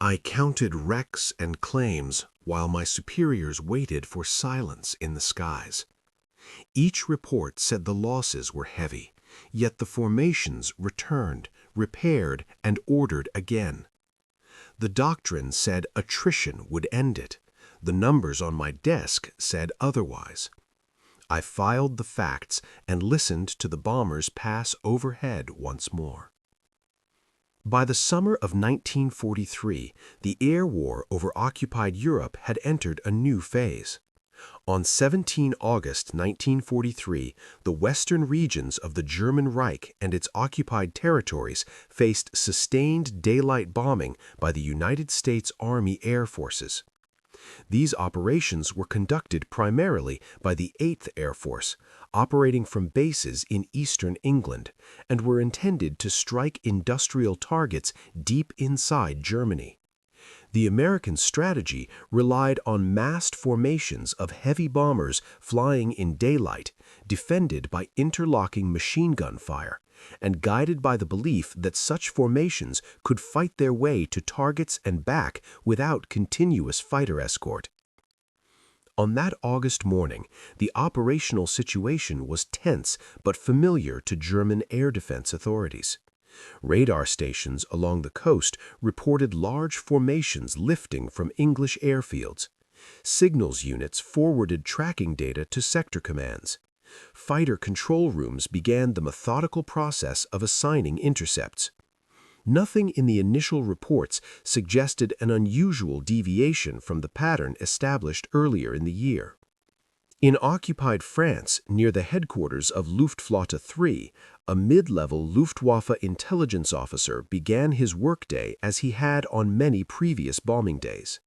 I counted wrecks and claims while my superiors waited for silence in the skies. Each report said the losses were heavy, yet the formations returned, repaired, and ordered again. The doctrine said attrition would end it. The numbers on my desk said otherwise. I filed the facts and listened to the bombers pass overhead once more. By the summer of 1943, the air war over occupied Europe had entered a new phase. On 17 August 1943, the western regions of the German Reich and its occupied territories faced sustained daylight bombing by the United States Army Air Forces. These operations were conducted primarily by the 8th Air Force, operating from bases in eastern England, and were intended to strike industrial targets deep inside Germany. The American strategy relied on massed formations of heavy bombers flying in daylight, defended by interlocking machine gun fire, and guided by the belief that such formations could fight their way to targets and back without continuous fighter escort. On that August morning, the operational situation was tense but familiar to German air defense authorities. Radar stations along the coast reported large formations lifting from English airfields. Signals units forwarded tracking data to sector commands. Fighter control rooms began the methodical process of assigning intercepts. Nothing in the initial reports suggested an unusual deviation from the pattern established earlier in the year. In occupied France, near the headquarters of Luftwaffe III, a mid-level Luftwaffe intelligence officer began his workday as he had on many previous bombing days.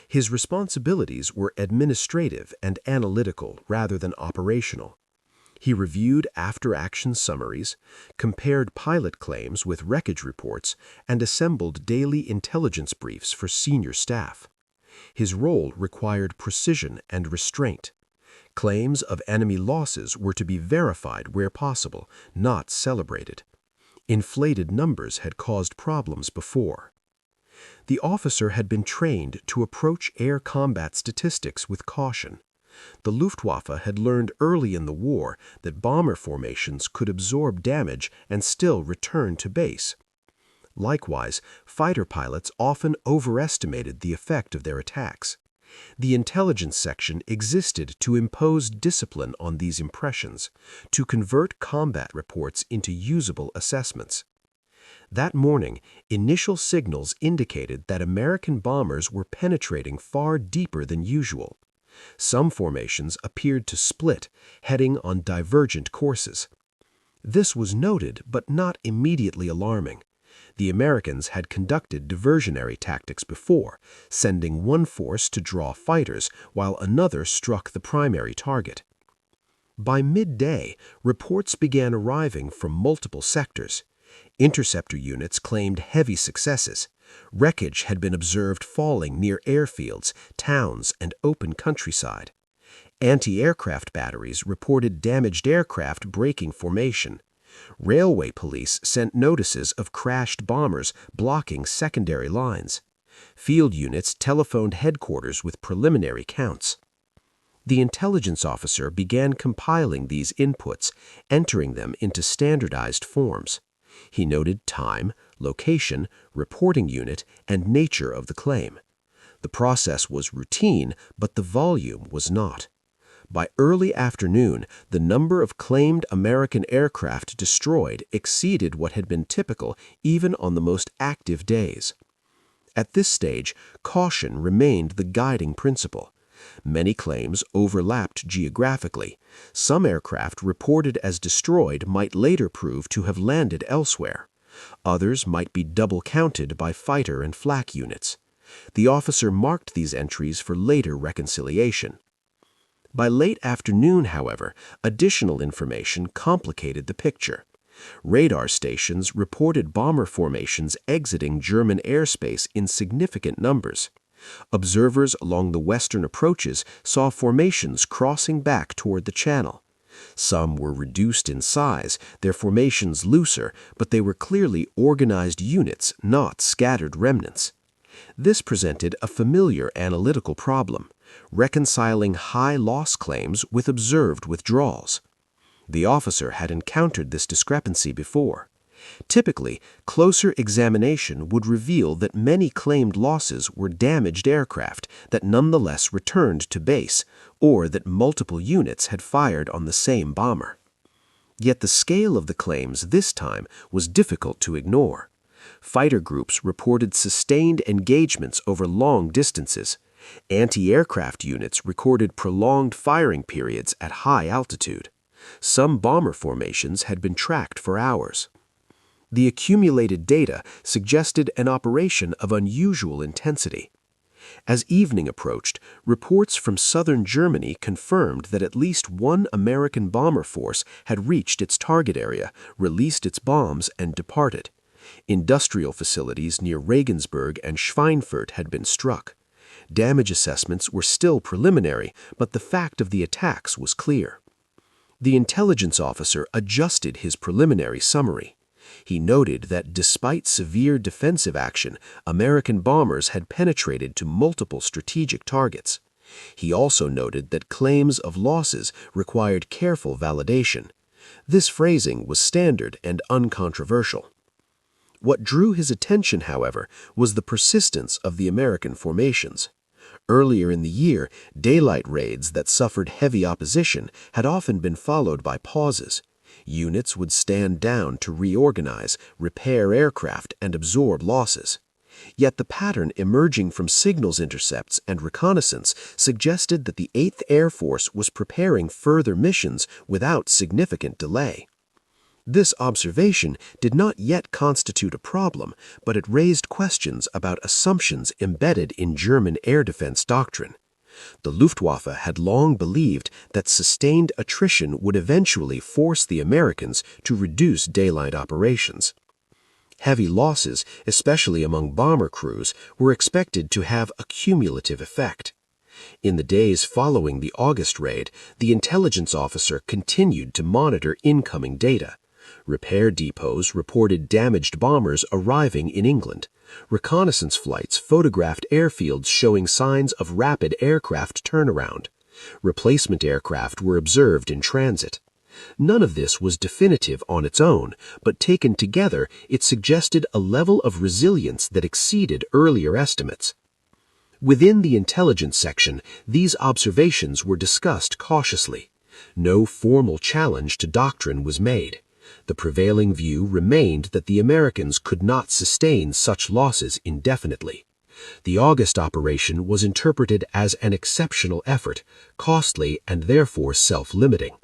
His responsibilities were administrative and analytical rather than operational. He reviewed after-action summaries, compared pilot claims with wreckage reports, and assembled daily intelligence briefs for senior staff. His role required precision and restraint. Claims of enemy losses were to be verified where possible, not celebrated. Inflated numbers had caused problems before. The officer had been trained to approach air combat statistics with caution. The Luftwaffe had learned early in the war that bomber formations could absorb damage and still return to base. Likewise, fighter pilots often overestimated the effect of their attacks. The intelligence section existed to impose discipline on these impressions, to convert combat reports into usable assessments. That morning, initial signals indicated that American bombers were penetrating far deeper than usual. Some formations appeared to split, heading on divergent courses. This was noted but not immediately alarming. The Americans had conducted diversionary tactics before, sending one force to draw fighters while another struck the primary target. By midday, reports began arriving from multiple sectors. Interceptor units claimed heavy successes. Wreckage had been observed falling near airfields, towns, and open countryside. Anti-aircraft batteries reported damaged aircraft breaking formation. Railway police sent notices of crashed bombers blocking secondary lines. Field units telephoned headquarters with preliminary counts. The intelligence officer began compiling these inputs, entering them into standardized forms. He noted time, location, reporting unit, and nature of the claim. The process was routine, but the volume was not. By early afternoon, the number of claimed American aircraft destroyed exceeded what had been typical even on the most active days. At this stage, caution remained the guiding principle. Many claims overlapped geographically. Some aircraft reported as destroyed might later prove to have landed elsewhere. Others might be double-counted by fighter and flak units. The officer marked these entries for later reconciliation. By late afternoon, however, additional information complicated the picture. Radar stations reported bomber formations exiting German airspace in significant numbers. Observers along the western approaches saw formations crossing back toward the channel. Some were reduced in size, their formations looser, but they were clearly organized units, not scattered remnants. This presented a familiar analytical problem, reconciling high loss claims with observed withdrawals. The officer had encountered this discrepancy before. Typically, closer examination would reveal that many claimed losses were damaged aircraft that nonetheless returned to base, or that multiple units had fired on the same bomber. Yet the scale of the claims this time was difficult to ignore. Fighter groups reported sustained engagements over long distances. Anti-aircraft units recorded prolonged firing periods at high altitude. Some bomber formations had been tracked for hours. The accumulated data suggested an operation of unusual intensity. As evening approached, reports from southern Germany confirmed that at least one American bomber force had reached its target area, released its bombs, and departed. Industrial facilities near Regensburg and Schweinfurt had been struck. Damage assessments were still preliminary, but the fact of the attacks was clear. The intelligence officer adjusted his preliminary summary. He noted that despite severe defensive action, American bombers had penetrated to multiple strategic targets. He also noted that claims of losses required careful validation. This phrasing was standard and uncontroversial. What drew his attention, however, was the persistence of the American formations. Earlier in the year, daylight raids that suffered heavy opposition had often been followed by pauses. Units would stand down to reorganize, repair aircraft, and absorb losses. Yet the pattern emerging from signals intercepts and reconnaissance suggested that the 8th Air Force was preparing further missions without significant delay. This observation did not yet constitute a problem, but it raised questions about assumptions embedded in German air defense doctrine. The Luftwaffe had long believed that sustained attrition would eventually force the Americans to reduce daylight operations. Heavy losses, especially among bomber crews, were expected to have a cumulative effect. In the days following the August raid, the intelligence officer continued to monitor incoming data. Repair depots reported damaged bombers arriving in England. Reconnaissance flights photographed airfields showing signs of rapid aircraft turnaround. Replacement aircraft were observed in transit. None of this was definitive on its own, but taken together it suggested a level of resilience that exceeded earlier estimates. Within the intelligence section, these observations were discussed cautiously. No formal challenge to doctrine was made. The prevailing view remained that the Americans could not sustain such losses indefinitely. The August operation was interpreted as an exceptional effort, costly and therefore self-limiting.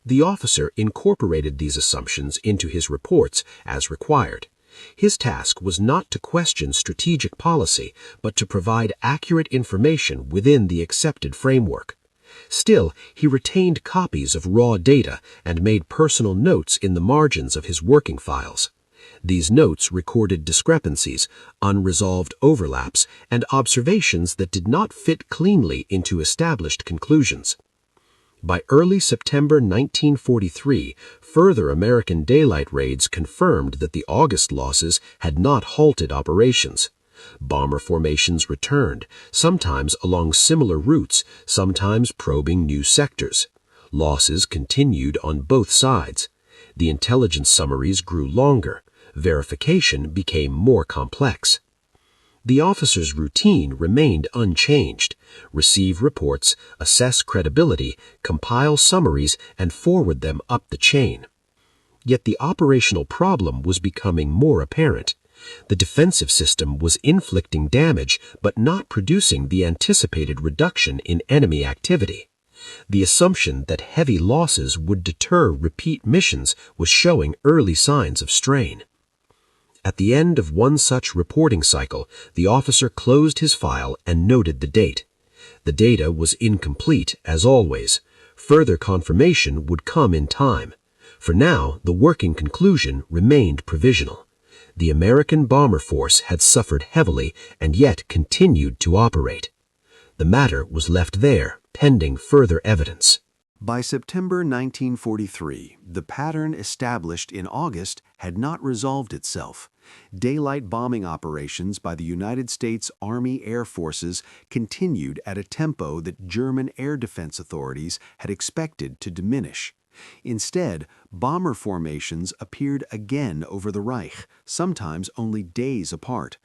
The officer incorporated these assumptions into his reports as required. His task was not to question strategic policy, but to provide accurate information within the accepted framework. Still, he retained copies of raw data and made personal notes in the margins of his working files. These notes recorded discrepancies, unresolved overlaps, and observations that did not fit cleanly into established conclusions. By early September 1943, further American daylight raids confirmed that the August losses had not halted operations. Bomber formations returned, sometimes along similar routes, sometimes probing new sectors. Losses continued on both sides. The intelligence summaries grew longer. Verification became more complex. The officer's routine remained unchanged: receive reports, assess credibility, compile summaries, and forward them up the chain. Yet the operational problem was becoming more apparent. The defensive system was inflicting damage but not producing the anticipated reduction in enemy activity. The assumption that heavy losses would deter repeat missions was showing early signs of strain. At the end of one such reporting cycle, the officer closed his file and noted the date. The data was incomplete, as always. Further confirmation would come in time. For now, the working conclusion remained provisional. The American bomber force had suffered heavily and yet continued to operate. The matter was left there, pending further evidence. By September 1943, the pattern established in August had not resolved itself, Daylight bombing operations by the United States Army Air Forces continued at a tempo that German air defense authorities had expected to diminish. Instead, bomber formations appeared again over the Reich, sometimes only days apart.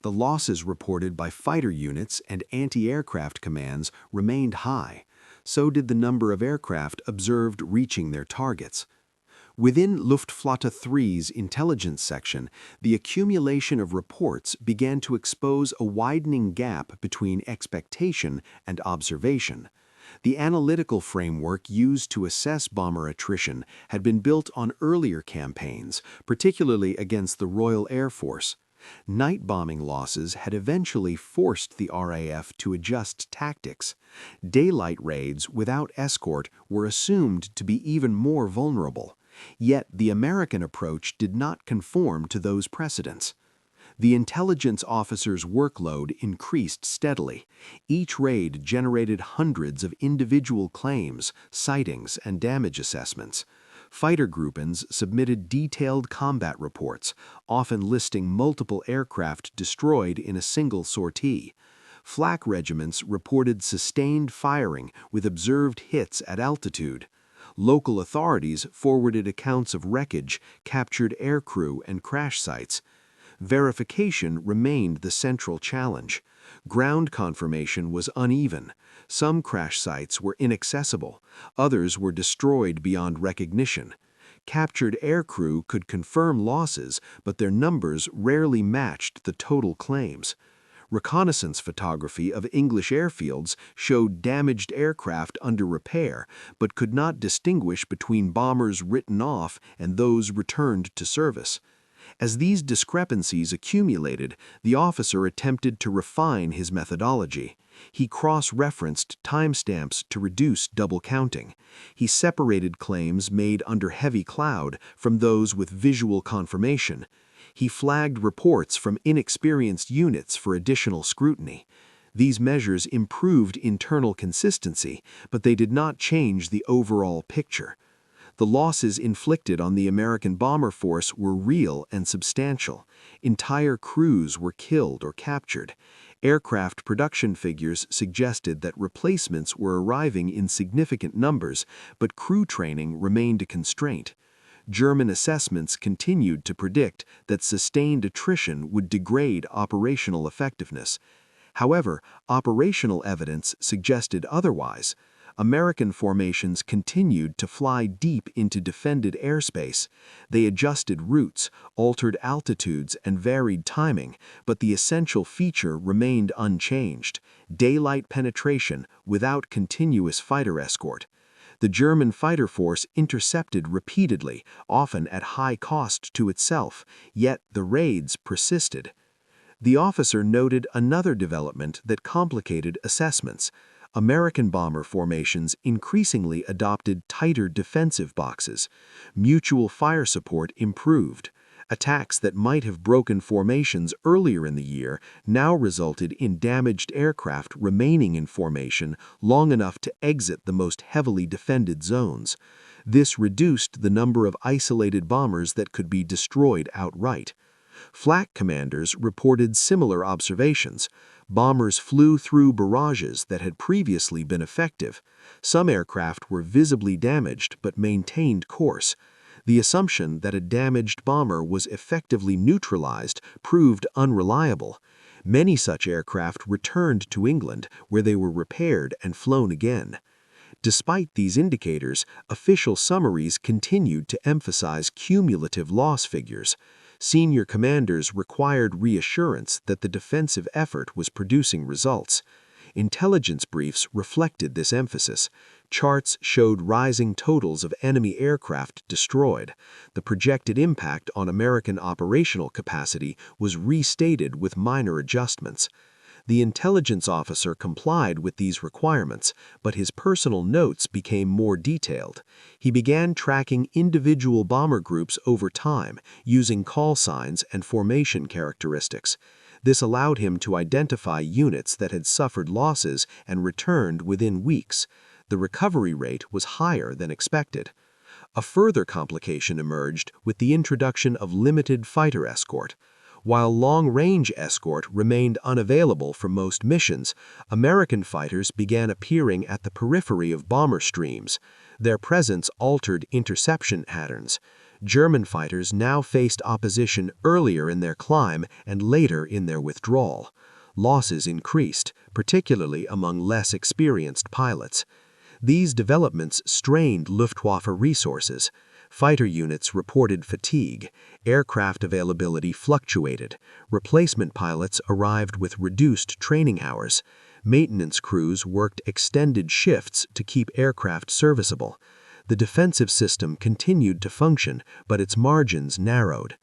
The losses reported by fighter units and anti-aircraft commands remained high. So did the number of aircraft observed reaching their targets. Within Luftwaffe 3's intelligence section, the accumulation of reports began to expose a widening gap between expectation and observation. The analytical framework used to assess bomber attrition had been built on earlier campaigns, particularly against the Royal Air Force. Night bombing losses had eventually forced the RAF to adjust tactics. Daylight raids without escort were assumed to be even more vulnerable. Yet the American approach did not conform to those precedents. The intelligence officers' workload increased steadily. Each raid generated hundreds of individual claims, sightings, and damage assessments. Fighter groupings submitted detailed combat reports, often listing multiple aircraft destroyed in a single sortie. Flak regiments reported sustained firing with observed hits at altitude. Local authorities forwarded accounts of wreckage, captured aircrew, and crash sites. Verification remained the central challenge. Ground confirmation was uneven. Some crash sites were inaccessible, others were destroyed beyond recognition. Captured aircrew could confirm losses, but their numbers rarely matched the total claims. Reconnaissance photography of English airfields showed damaged aircraft under repair, but could not distinguish between bombers written off and those returned to service. As these discrepancies accumulated, the officer attempted to refine his methodology. He cross-referenced timestamps to reduce double counting. He separated claims made under heavy cloud from those with visual confirmation. He flagged reports from inexperienced units for additional scrutiny. These measures improved internal consistency, but they did not change the overall picture. The losses inflicted on the American bomber force were real and substantial. Entire crews were killed or captured. Aircraft production figures suggested that replacements were arriving in significant numbers, but crew training remained a constraint. German assessments continued to predict that sustained attrition would degrade operational effectiveness. However, operational evidence suggested otherwise. American formations continued to fly deep into defended airspace. They adjusted routes, altered altitudes, and varied timing, but the essential feature remained unchanged: daylight penetration without continuous fighter escort. The German fighter force intercepted repeatedly, often at high cost to itself, yet the raids persisted. The officer noted another development that complicated assessments. American bomber formations increasingly adopted tighter defensive boxes. Mutual fire support improved. Attacks that might have broken formations earlier in the year now resulted in damaged aircraft remaining in formation long enough to exit the most heavily defended zones. This reduced the number of isolated bombers that could be destroyed outright. Flak commanders reported similar observations. Bombers flew through barrages that had previously been effective. Some aircraft were visibly damaged but maintained course. The assumption that a damaged bomber was effectively neutralized proved unreliable. Many such aircraft returned to England, where they were repaired and flown again. Despite these indicators, official summaries continued to emphasize cumulative loss figures. Senior commanders required reassurance that the defensive effort was producing results. Intelligence briefs reflected this emphasis. Charts showed rising totals of enemy aircraft destroyed. The projected impact on American operational capacity was restated with minor adjustments. The intelligence officer complied with these requirements, but his personal notes became more detailed. He began tracking individual bomber groups over time, using call signs and formation characteristics. This allowed him to identify units that had suffered losses and returned within weeks. The recovery rate was higher than expected. A further complication emerged with the introduction of limited fighter escort. While long-range escort remained unavailable for most missions, American fighters began appearing at the periphery of bomber streams. Their presence altered interception patterns. German fighters now faced opposition earlier in their climb and later in their withdrawal. Losses increased, particularly among less experienced pilots. These developments strained Luftwaffe resources. Fighter units reported fatigue. Aircraft availability fluctuated. Replacement pilots arrived with reduced training hours. Maintenance crews worked extended shifts to keep aircraft serviceable. The defensive system continued to function, but its margins narrowed.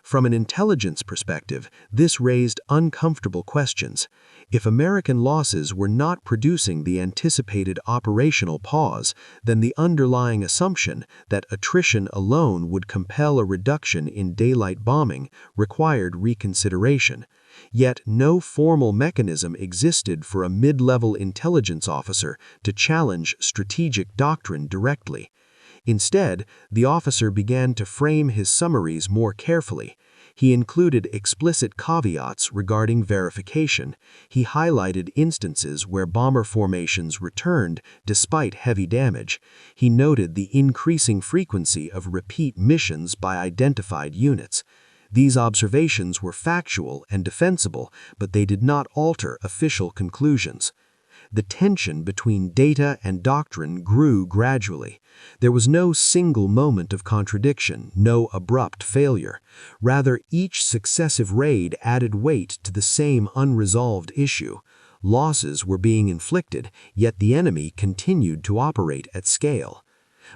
From an intelligence perspective, this raised uncomfortable questions. If American losses were not producing the anticipated operational pause, then the underlying assumption that attrition alone would compel a reduction in daylight bombing required reconsideration. Yet no formal mechanism existed for a mid-level intelligence officer to challenge strategic doctrine directly. Instead, the officer began to frame his summaries more carefully. He included explicit caveats regarding verification. He highlighted instances where bomber formations returned despite heavy damage. He noted the increasing frequency of repeat missions by identified units. These observations were factual and defensible, but they did not alter official conclusions. The tension between data and doctrine grew gradually. There was no single moment of contradiction, no abrupt failure. Rather, each successive raid added weight to the same unresolved issue. Losses were being inflicted, yet the enemy continued to operate at scale.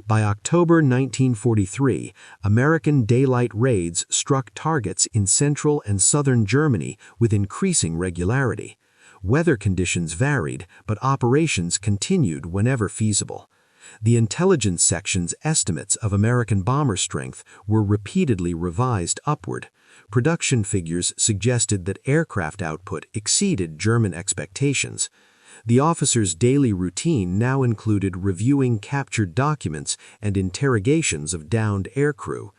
By October 1943, American daylight raids struck targets in central and southern Germany with increasing regularity. Weather conditions varied, but operations continued whenever feasible. The intelligence section's estimates of American bomber strength were repeatedly revised upward. Production figures suggested that aircraft output exceeded German expectations. The officer's daily routine now included reviewing captured documents and interrogations of downed aircrew.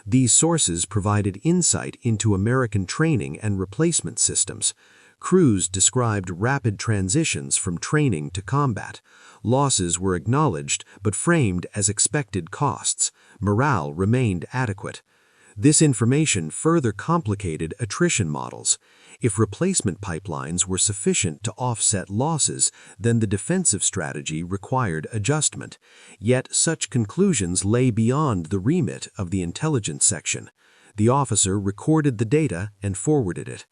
These sources provided insight into American training and replacement systems. Crews described rapid transitions from training to combat. Losses were acknowledged but framed as expected costs. Morale remained adequate. This information further complicated attrition models. If replacement pipelines were sufficient to offset losses, then the defensive strategy required adjustment. Yet such conclusions lay beyond the remit of the intelligence section. The officer recorded the data and forwarded it.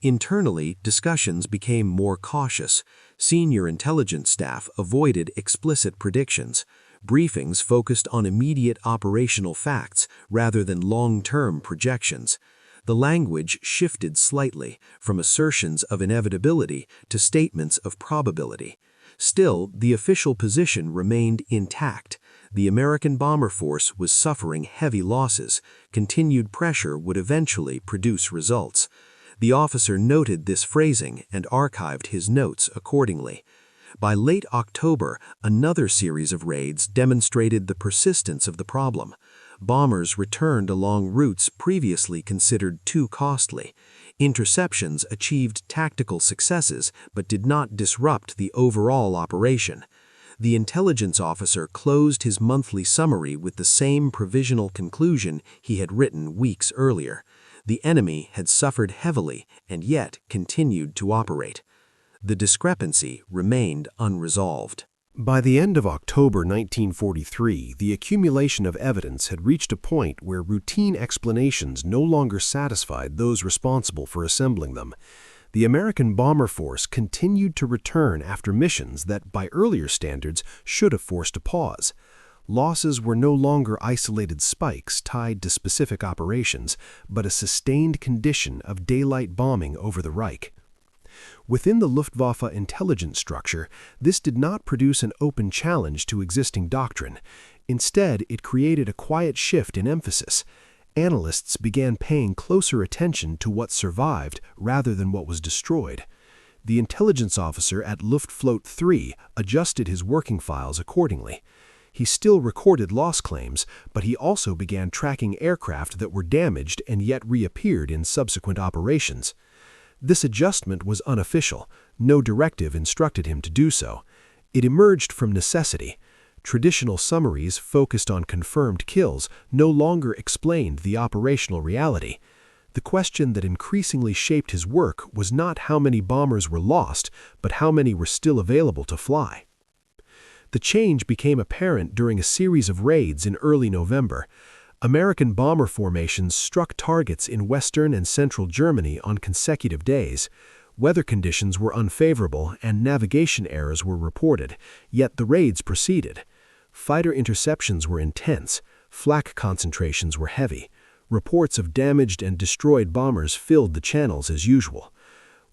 Internally, discussions became more cautious. Senior intelligence staff avoided explicit predictions. Briefings focused on immediate operational facts rather than long-term projections. The language shifted slightly from assertions of inevitability to statements of probability. Still, the official position remained intact. The American bomber force was suffering heavy losses. Continued pressure would eventually produce results. The officer noted this phrasing and archived his notes accordingly. By late October, another series of raids demonstrated the persistence of the problem. Bombers returned along routes previously considered too costly. Interceptions achieved tactical successes but did not disrupt the overall operation. The intelligence officer closed his monthly summary with the same provisional conclusion he had written weeks earlier. The enemy had suffered heavily and yet continued to operate. The discrepancy remained unresolved. By the end of October 1943, the accumulation of evidence had reached a point where routine explanations no longer satisfied those responsible for assembling them. The American bomber force continued to return after missions that, by earlier standards, should have forced a pause. Losses were no longer isolated spikes tied to specific operations, but a sustained condition of daylight bombing over the Reich. Within the Luftwaffe intelligence structure, this did not produce an open challenge to existing doctrine. Instead, it created a quiet shift in emphasis. Analysts began paying closer attention to what survived rather than what was destroyed. The intelligence officer at Luftfloat 3 adjusted his working files accordingly. He still recorded loss claims, but he also began tracking aircraft that were damaged and yet reappeared in subsequent operations. This adjustment was unofficial. No directive instructed him to do so. It emerged from necessity. Traditional summaries focused on confirmed kills no longer explained the operational reality. The question that increasingly shaped his work was not how many bombers were lost, but how many were still available to fly. The change became apparent during a series of raids in early November. American bomber formations struck targets in western and central Germany on consecutive days. Weather conditions were unfavorable and navigation errors were reported, yet the raids proceeded. Fighter interceptions were intense. Flak concentrations were heavy. Reports of damaged and destroyed bombers filled the channels as usual.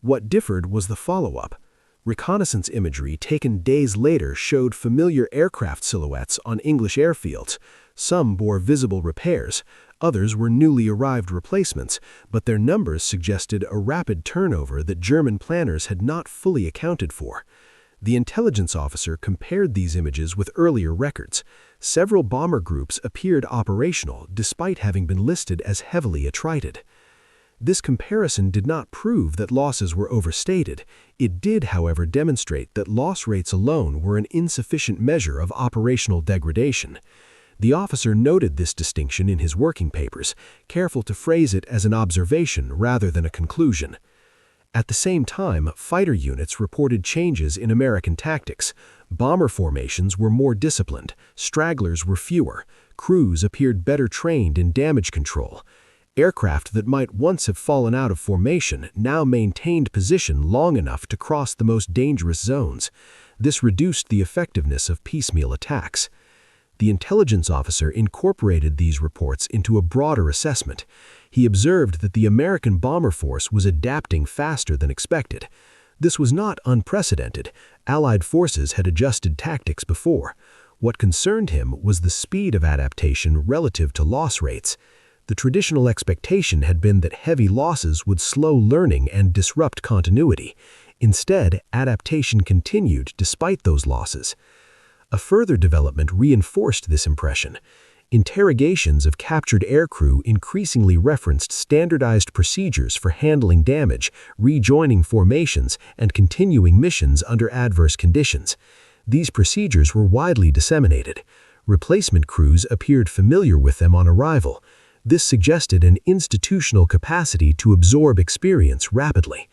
What differed was the follow-up. Reconnaissance imagery taken days later showed familiar aircraft silhouettes on English airfields. Some bore visible repairs, others were newly arrived replacements, but their numbers suggested a rapid turnover that German planners had not fully accounted for. The intelligence officer compared these images with earlier records. Several bomber groups appeared operational despite having been listed as heavily attrited. This comparison did not prove that losses were overstated. It did, however, demonstrate that loss rates alone were an insufficient measure of operational degradation. The officer noted this distinction in his working papers, careful to phrase it as an observation rather than a conclusion. At the same time, fighter units reported changes in American tactics. Bomber formations were more disciplined, stragglers were fewer, crews appeared better trained in damage control. Aircraft that might once have fallen out of formation now maintained position long enough to cross the most dangerous zones. This reduced the effectiveness of piecemeal attacks. The intelligence officer incorporated these reports into a broader assessment. He observed that the American bomber force was adapting faster than expected. This was not unprecedented. Allied forces had adjusted tactics before. What concerned him was the speed of adaptation relative to loss rates. The traditional expectation had been that heavy losses would slow learning and disrupt continuity. Instead, adaptation continued despite those losses. A further development reinforced this impression. Interrogations of captured aircrew increasingly referenced standardized procedures for handling damage, rejoining formations, and continuing missions under adverse conditions. These procedures were widely disseminated. Replacement crews appeared familiar with them on arrival. This suggested an institutional capacity to absorb experience rapidly.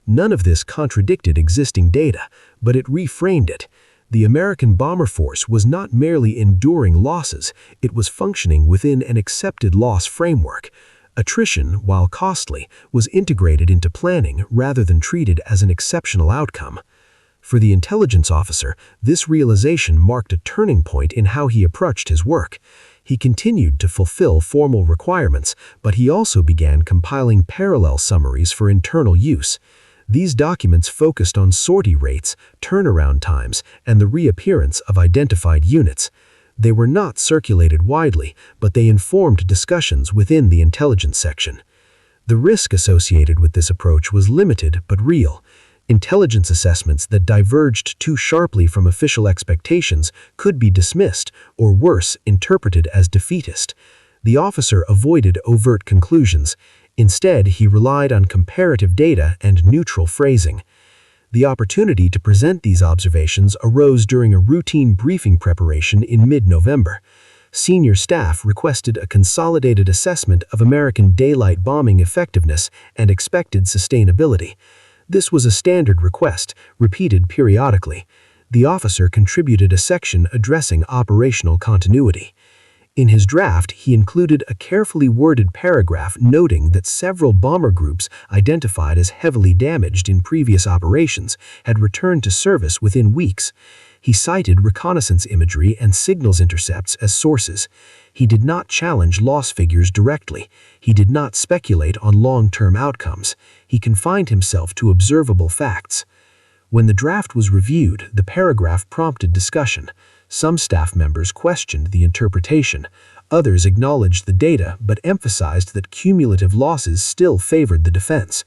None of this contradicted existing data, but it reframed it. The American bomber force was not merely enduring losses, it was functioning within an accepted loss framework. Attrition, while costly, was integrated into planning rather than treated as an exceptional outcome. For the intelligence officer, this realization marked a turning point in how he approached his work. He continued to fulfill formal requirements, but he also began compiling parallel summaries for internal use. These documents focused on sortie rates, turnaround times, and the reappearance of identified units. They were not circulated widely, but they informed discussions within the intelligence section. The risk associated with this approach was limited but real. Intelligence assessments that diverged too sharply from official expectations could be dismissed, or worse, interpreted as defeatist. The officer avoided overt conclusions. Instead, he relied on comparative data and neutral phrasing. The opportunity to present these observations arose during a routine briefing preparation in mid-November. Senior staff requested a consolidated assessment of American daylight bombing effectiveness and expected sustainability. This was a standard request, repeated periodically. The officer contributed a section addressing operational continuity. In his draft, he included a carefully worded paragraph noting that several bomber groups identified as heavily damaged in previous operations had returned to service within weeks. He cited reconnaissance imagery and signals intercepts as sources. He did not challenge loss figures directly. He did not speculate on long-term outcomes. He confined himself to observable facts. When the draft was reviewed, the paragraph prompted discussion. Some staff members questioned the interpretation. Others acknowledged the data but emphasized that cumulative losses still favored the defense.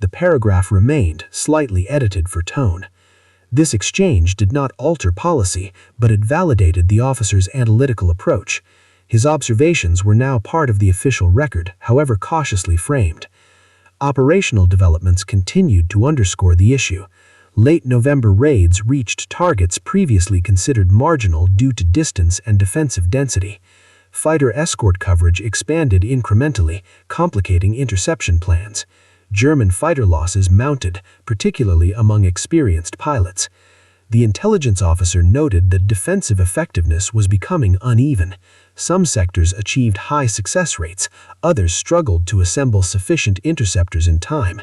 The paragraph remained, slightly edited for tone. This exchange did not alter policy, but it validated the officer's analytical approach. His observations were now part of the official record, however cautiously framed. Operational developments continued to underscore the issue. Late November raids reached targets previously considered marginal due to distance and defensive density. Fighter escort coverage expanded incrementally, complicating interception plans. German fighter losses mounted, particularly among experienced pilots. The intelligence officer noted that defensive effectiveness was becoming uneven. Some sectors achieved high success rates, others struggled to assemble sufficient interceptors in time.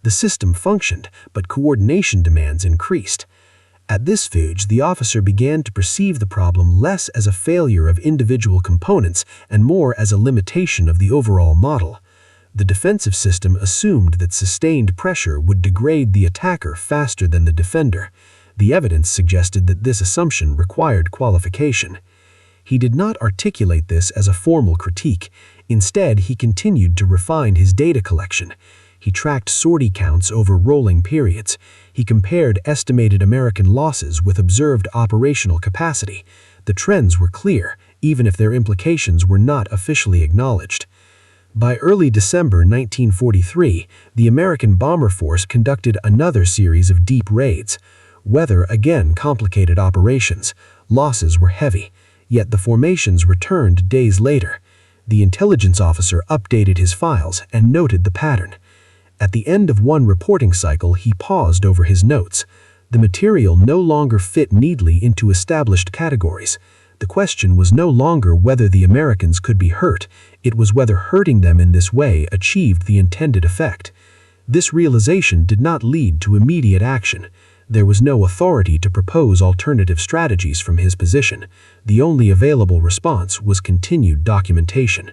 The system functioned, but coordination demands increased. At this stage, the officer began to perceive the problem less as a failure of individual components and more as a limitation of the overall model. The defensive system assumed that sustained pressure would degrade the attacker faster than the defender. The evidence suggested that this assumption required qualification. He did not articulate this as a formal critique. Instead, he continued to refine his data collection. He tracked sortie counts over rolling periods. He compared estimated American losses with observed operational capacity. The trends were clear, even if their implications were not officially acknowledged. By early December 1943, the American bomber force conducted another series of deep raids. Weather again complicated operations. Losses were heavy, yet the formations returned days later. The intelligence officer updated his files and noted the pattern. At the end of one reporting cycle, he paused over his notes. The material no longer fit neatly into established categories. The question was no longer whether the Americans could be hurt, it was whether hurting them in this way achieved the intended effect. This realization did not lead to immediate action. There was no authority to propose alternative strategies from his position. The only available response was continued documentation.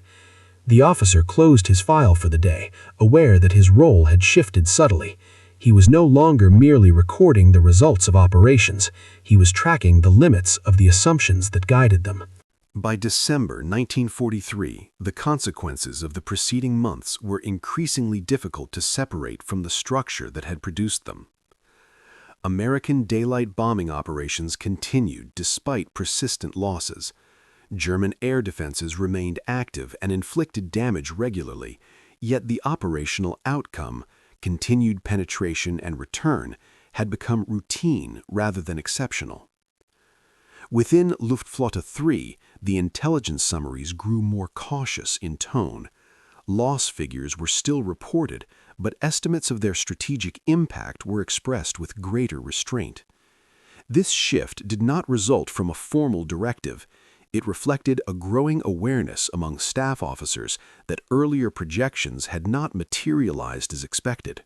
The officer closed his file for the day, aware that his role had shifted subtly. He was no longer merely recording the results of operations. He was tracking the limits of the assumptions that guided them. By December 1943, the consequences of the preceding months were increasingly difficult to separate from the structure that had produced them. American daylight bombing operations continued despite persistent losses. German air defenses remained active and inflicted damage regularly, yet the operational outcome, continued penetration and return, had become routine rather than exceptional. Within Luftwaffe III, the intelligence summaries grew more cautious in tone. Loss figures were still reported, but estimates of their strategic impact were expressed with greater restraint. This shift did not result from a formal directive. It reflected a growing awareness among staff officers that earlier projections had not materialized as expected.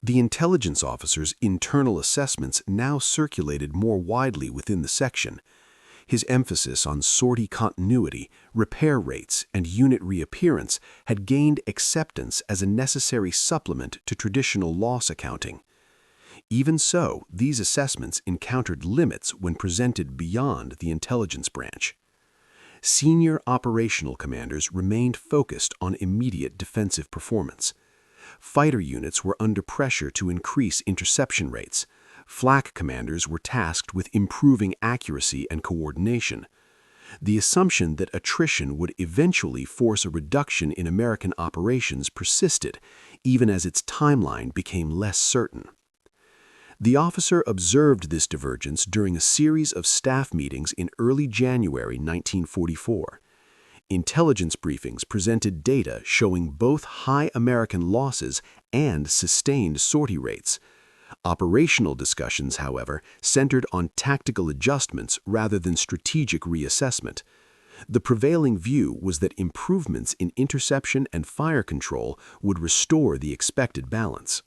The intelligence officer's internal assessments now circulated more widely within the section. His emphasis on sortie continuity, repair rates, and unit reappearance had gained acceptance as a necessary supplement to traditional loss accounting. Even so, these assessments encountered limits when presented beyond the intelligence branch. Senior operational commanders remained focused on immediate defensive performance. Fighter units were under pressure to increase interception rates. Flak commanders were tasked with improving accuracy and coordination. The assumption that attrition would eventually force a reduction in American operations persisted, even as its timeline became less certain. The officer observed this divergence during a series of staff meetings in early January 1944. Intelligence briefings presented data showing both high American losses and sustained sortie rates. Operational discussions, however, centered on tactical adjustments rather than strategic reassessment. The prevailing view was that improvements in interception and fire control would restore the expected balance.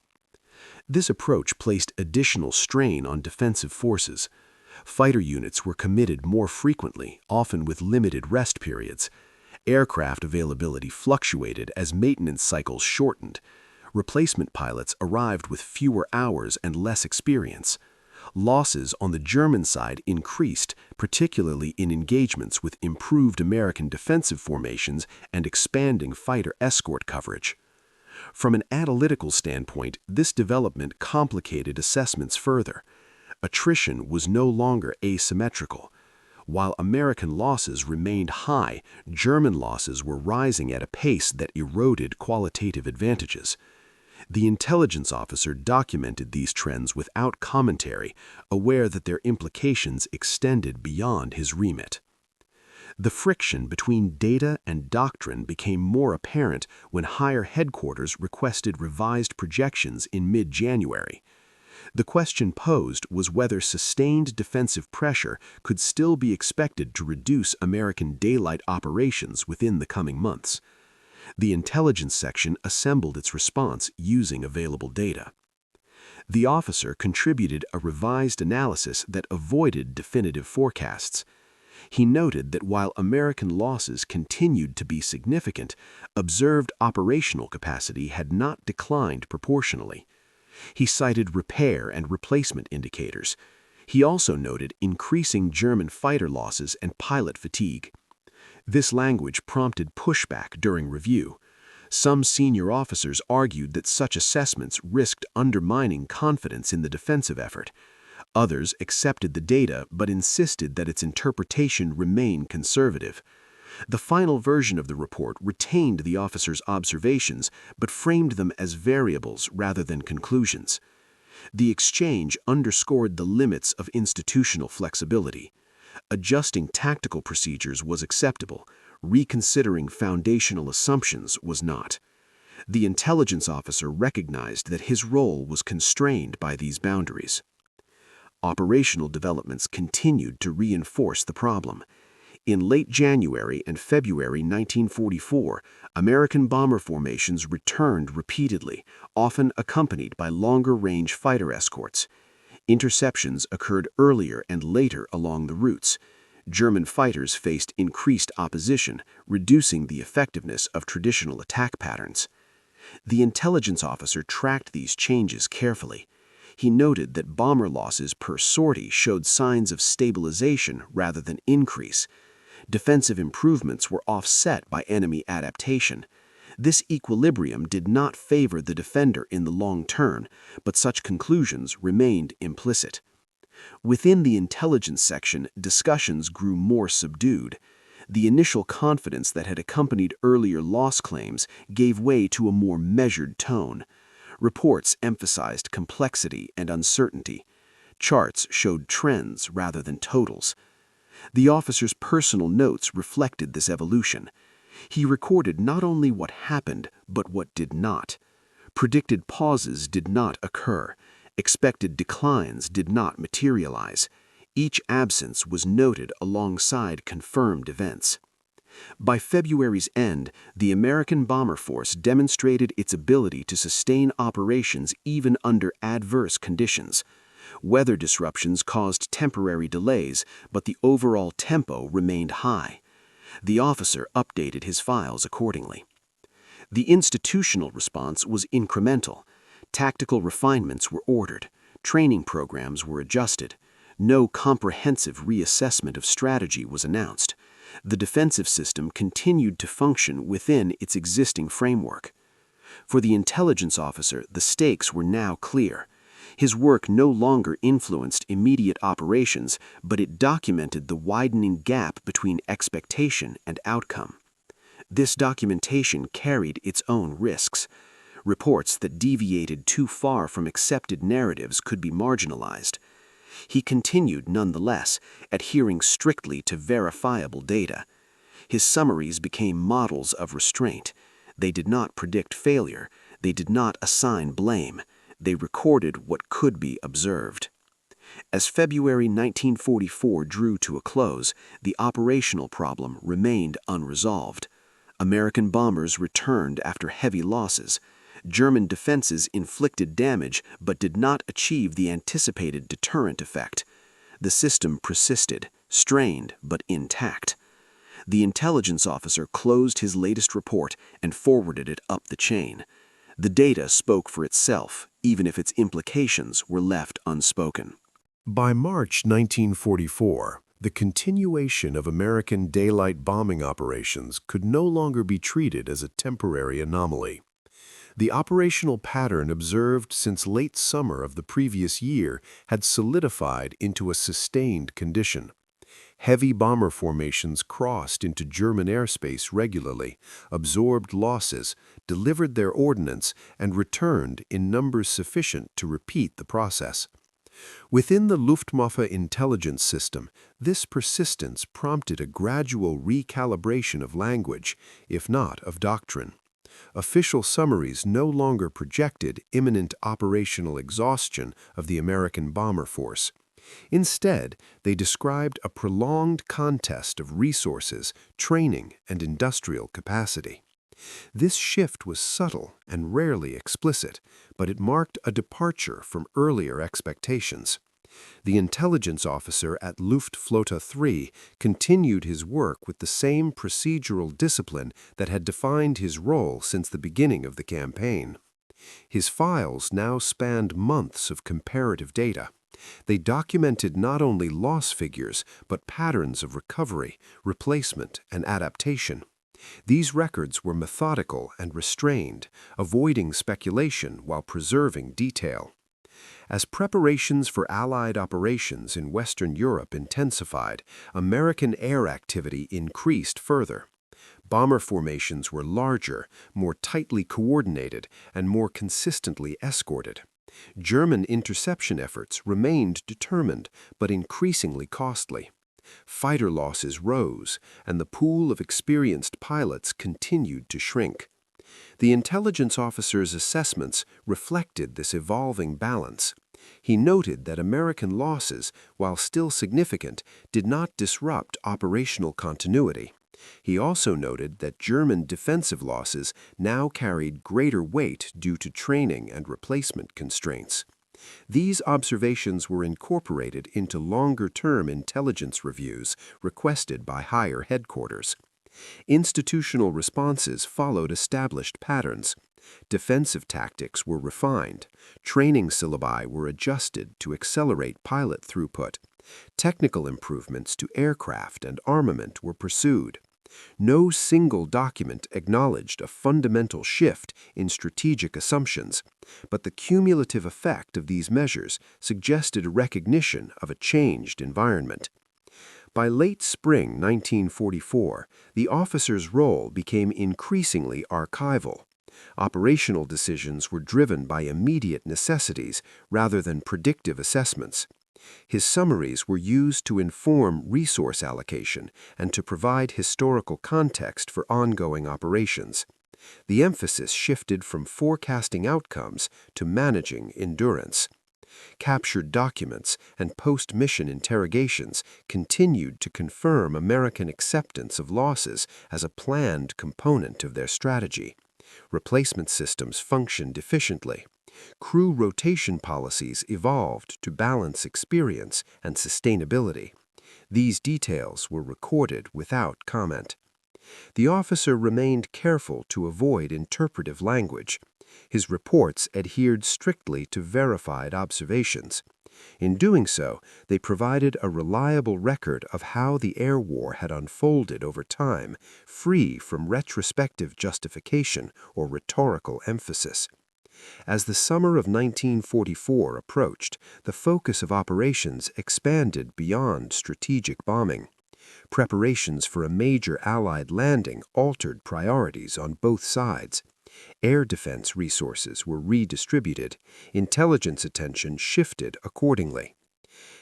This approach placed additional strain on defensive forces. Fighter units were committed more frequently, often with limited rest periods. Aircraft availability fluctuated as maintenance cycles shortened. Replacement pilots arrived with fewer hours and less experience. Losses on the German side increased, particularly in engagements with improved American defensive formations and expanding fighter escort coverage. From an analytical standpoint, this development complicated assessments further. Attrition was no longer asymmetrical. While American losses remained high, German losses were rising at a pace that eroded qualitative advantages. The intelligence officer documented these trends without commentary, aware that their implications extended beyond his remit. The friction between data and doctrine became more apparent when higher headquarters requested revised projections in mid-January. The question posed was whether sustained defensive pressure could still be expected to reduce American daylight operations within the coming months. The intelligence section assembled its response using available data. The officer contributed a revised analysis that avoided definitive forecasts. He noted that while American losses continued to be significant, observed operational capacity had not declined proportionally. He cited repair and replacement indicators. He also noted increasing German fighter losses and pilot fatigue. This language prompted pushback during review. Some senior officers argued that such assessments risked undermining confidence in the defensive effort. Others accepted the data but insisted that its interpretation remain conservative. The final version of the report retained the officer's observations but framed them as variables rather than conclusions. The exchange underscored the limits of institutional flexibility. Adjusting tactical procedures was acceptable, reconsidering foundational assumptions was not. The intelligence officer recognized that his role was constrained by these boundaries. Operational developments continued to reinforce the problem. In late January and February 1944, American bomber formations returned repeatedly, often accompanied by longer-range fighter escorts. Interceptions occurred earlier and later along the routes. German fighters faced increased opposition, reducing the effectiveness of traditional attack patterns. The intelligence officer tracked these changes carefully. He noted that bomber losses per sortie showed signs of stabilization rather than increase. Defensive improvements were offset by enemy adaptation. This equilibrium did not favor the defender in the long term, but such conclusions remained implicit. Within the intelligence section, discussions grew more subdued. The initial confidence that had accompanied earlier loss claims gave way to a more measured tone. Reports emphasized complexity and uncertainty. Charts showed trends rather than totals. The officer's personal notes reflected this evolution. He recorded not only what happened, but what did not. Predicted pauses did not occur. Expected declines did not materialize. Each absence was noted alongside confirmed events. By February's end, the American bomber force demonstrated its ability to sustain operations even under adverse conditions. Weather disruptions caused temporary delays, but the overall tempo remained high. The officer updated his files accordingly. The institutional response was incremental. Tactical refinements were ordered. Training programs were adjusted. No comprehensive reassessment of strategy was announced. The defensive system continued to function within its existing framework. For the intelligence officer, the stakes were now clear. His work no longer influenced immediate operations, but it documented the widening gap between expectation and outcome. This documentation carried its own risks. Reports that deviated too far from accepted narratives could be marginalized. He continued, nonetheless, adhering strictly to verifiable data. His summaries became models of restraint. They did not predict failure. They did not assign blame. They recorded what could be observed. As February 1944 drew to a close, the operational problem remained unresolved. American bombers returned after heavy losses. German defenses inflicted damage but did not achieve the anticipated deterrent effect. The system persisted, strained but intact. The intelligence officer closed his latest report and forwarded it up the chain. The data spoke for itself, even if its implications were left unspoken. By March 1944, the continuation of American daylight bombing operations could no longer be treated as a temporary anomaly. The operational pattern observed since late summer of the previous year had solidified into a sustained condition. Heavy bomber formations crossed into German airspace regularly, absorbed losses, delivered their ordnance, and returned in numbers sufficient to repeat the process. Within the Luftwaffe intelligence system, this persistence prompted a gradual recalibration of language, if not of doctrine. Official summaries no longer projected imminent operational exhaustion of the American bomber force. Instead, they described a prolonged contest of resources, training, and industrial capacity. This shift was subtle and rarely explicit, but it marked a departure from earlier expectations. The intelligence officer at Luftwaffe 3 continued his work with the same procedural discipline that had defined his role since the beginning of the campaign. His files now spanned months of comparative data. They documented not only loss figures, but patterns of recovery, replacement, and adaptation. These records were methodical and restrained, avoiding speculation while preserving detail. As preparations for Allied operations in Western Europe intensified, American air activity increased further. Bomber formations were larger, more tightly coordinated, and more consistently escorted. German interception efforts remained determined, but increasingly costly. Fighter losses rose, and the pool of experienced pilots continued to shrink. The intelligence officer's assessments reflected this evolving balance. He noted that American losses, while still significant, did not disrupt operational continuity. He also noted that German defensive losses now carried greater weight due to training and replacement constraints. These observations were incorporated into longer-term intelligence reviews requested by higher headquarters. Institutional responses followed established patterns. Defensive tactics were refined. Training syllabi were adjusted to accelerate pilot throughput. Technical improvements to aircraft and armament were pursued. No single document acknowledged a fundamental shift in strategic assumptions, but the cumulative effect of these measures suggested a recognition of a changed environment. By late spring 1944, the officer's role became increasingly archival. Operational decisions were driven by immediate necessities rather than predictive assessments. His summaries were used to inform resource allocation and to provide historical context for ongoing operations. The emphasis shifted from forecasting outcomes to managing endurance. Captured documents and post-mission interrogations continued to confirm American acceptance of losses as a planned component of their strategy. Replacement systems functioned efficiently. Crew rotation policies evolved to balance experience and sustainability. These details were recorded without comment. The officer remained careful to avoid interpretive language. His reports adhered strictly to verified observations. In doing so, they provided a reliable record of how the air war had unfolded over time, free from retrospective justification or rhetorical emphasis. As the summer of 1944 approached, the focus of operations expanded beyond strategic bombing. Preparations for a major Allied landing altered priorities on both sides. Air defense resources were redistributed. Intelligence attention shifted accordingly.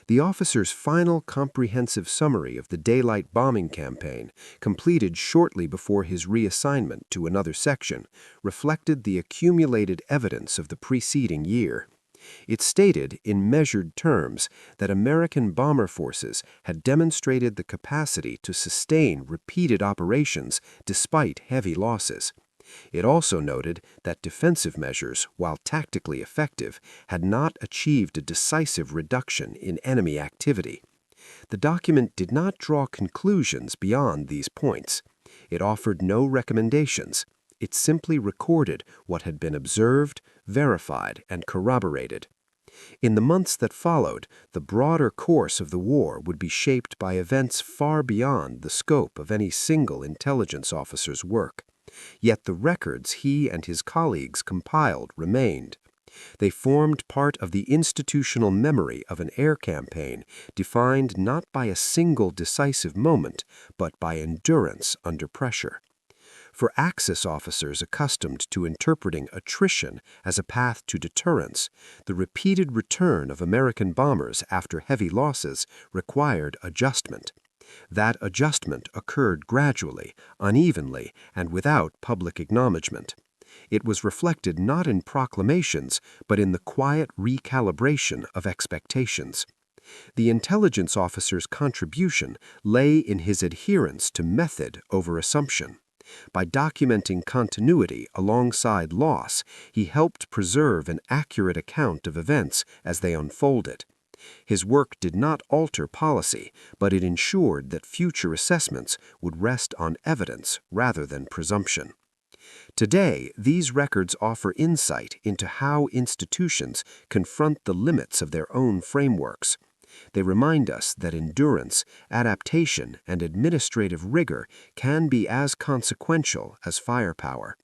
The officer's final comprehensive summary of the daylight bombing campaign, completed shortly before his reassignment to another section, reflected the accumulated evidence of the preceding year. It stated, in measured terms, that American bomber forces had demonstrated the capacity to sustain repeated operations despite heavy losses. It also noted that defensive measures, while tactically effective, had not achieved a decisive reduction in enemy activity. The document did not draw conclusions beyond these points. It offered no recommendations. It simply recorded what had been observed, verified, and corroborated. In the months that followed, the broader course of the war would be shaped by events far beyond the scope of any single intelligence officer's work. Yet the records he and his colleagues compiled remained. They formed part of the institutional memory of an air campaign defined not by a single decisive moment, but by endurance under pressure. For Axis officers accustomed to interpreting attrition as a path to deterrence, the repeated return of American bombers after heavy losses required adjustment. That adjustment occurred gradually, unevenly, and without public acknowledgement. It was reflected not in proclamations, but in the quiet recalibration of expectations. The intelligence officer's contribution lay in his adherence to method over assumption. By documenting continuity alongside loss, he helped preserve an accurate account of events as they unfolded. His work did not alter policy, but it ensured that future assessments would rest on evidence rather than presumption. Today, these records offer insight into how institutions confront the limits of their own frameworks. They remind us that endurance, adaptation, and administrative rigor can be as consequential as firepower.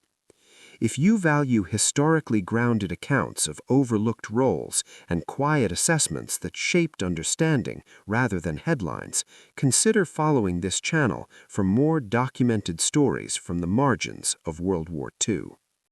If you value historically grounded accounts of overlooked roles and quiet assessments that shaped understanding rather than headlines, consider following this channel for more documented stories from the margins of World War II.